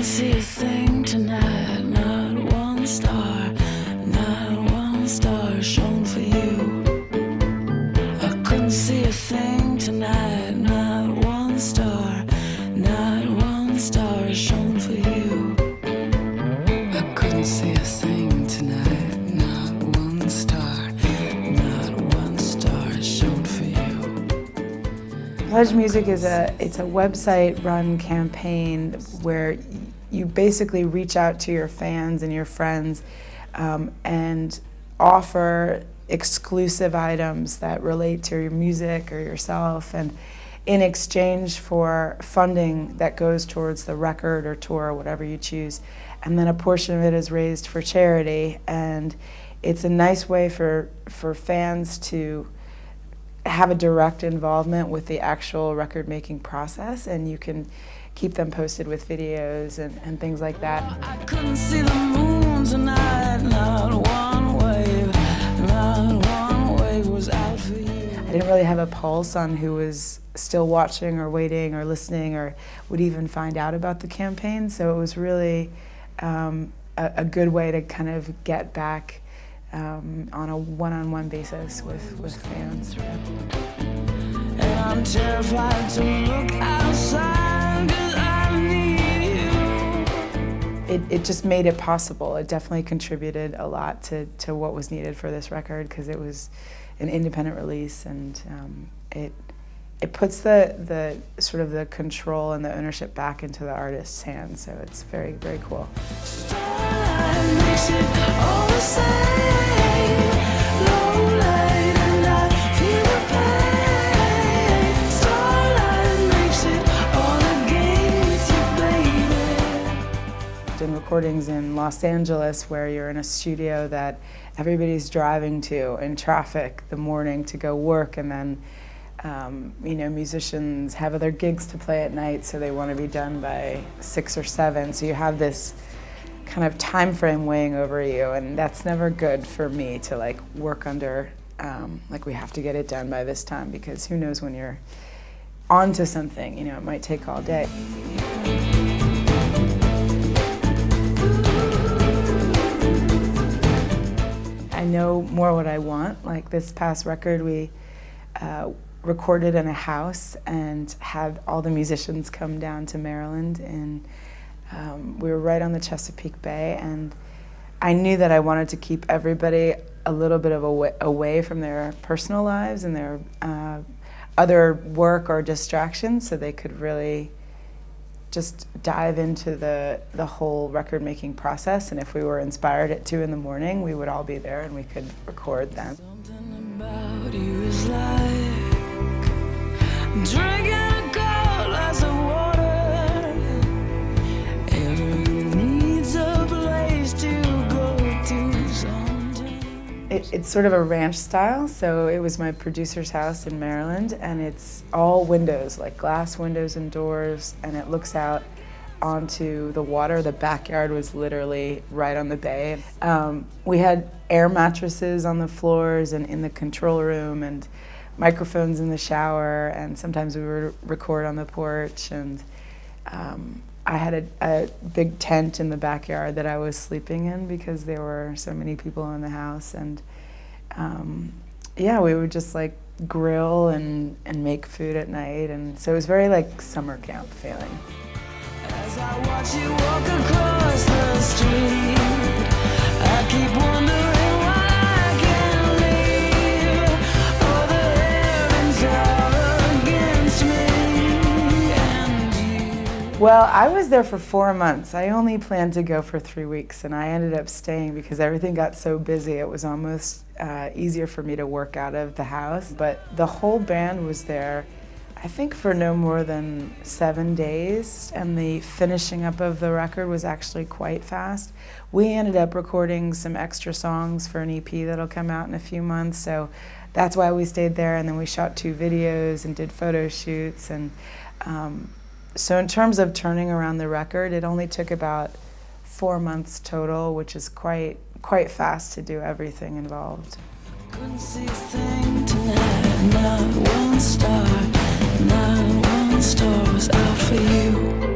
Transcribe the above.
couldn't see a thing tonight, not one star, not one star shone for you. I couldn't see a thing tonight, not one star, not one star shone for you. I couldn't see a thing tonight, not one star, not one star shone for you. Pledge Music is it's a website-run campaign where you basically reach out to your fans and your friends and offer exclusive items that relate to your music or yourself, and in exchange for funding that goes towards the record or tour or whatever you choose, and then a portion of it is raised for charity. And it's a nice way for fans to have a direct involvement with the actual record making process, and you can keep them posted with videos and things like that. I couldn't see the moon tonight, not one wave, not one wave was out for you. I didn't really have a pulse on who was still watching or waiting or listening or would even find out about the campaign, so it was really a good way to kind of get back on a one-on-one basis with fans. And I'm terrified to look outside 'cause I need you. It just made it possible. It definitely contributed a lot to what was needed for this record, because it was an independent release, and it puts the sort of the control and the ownership back into the artist's hands, so it's very, very cool. Done recordings in Los Angeles where you're in a studio that everybody's driving to in traffic the morning to go work, and then you know, musicians have other gigs to play at night, so they want to be done by 6 or 7. So you have this kind of time frame weighing over you, and that's never good for me to like work under, like we have to get it done by this time, because who knows when you're onto something, you know, it might take all day. I know more what I want. Like this past record, we recorded in a house and had all the musicians come down to Maryland, and we were right on the Chesapeake Bay, and I knew that I wanted to keep everybody a little bit of away from their personal lives and their other work or distractions, so they could really just dive into the whole record making process. And if we were inspired at 2 in the morning, we would all be there and we could record then. Something about you is like drinking a glass of water. Everyone needs a place to go to someday. It's sort of a ranch style, so it was my producer's house in Maryland, and it's all windows, like glass windows and doors, and it looks out onto the water. The backyard was literally right on the bay. We had air mattresses on the floors and in the control room, and microphones in the shower, and sometimes we would record on the porch, and I had a big tent in the backyard that I was sleeping in because there were so many people in the house, and yeah, we would just like grill and make food at night, and so it was very like summer camp feeling. As I watch you walk across the street, I keep wondering why I can't leave. Oh, the heavens are against me and you. Well, I was there for 4 months. I only planned to go for 3 weeks, and I ended up staying because everything got so busy. It was almost easier for me to work out of the house. But the whole band was there, I think, for no more than 7 days, and the finishing up of the record was actually quite fast. We ended up recording some extra songs for an EP that'll come out in a few months, so that's why we stayed there, and then we shot 2 videos and did photo shoots, and so in terms of turning around the record, it only took about 4 months total, which is quite fast to do everything involved. Couldn't see a thing tonight, not one star was out for you.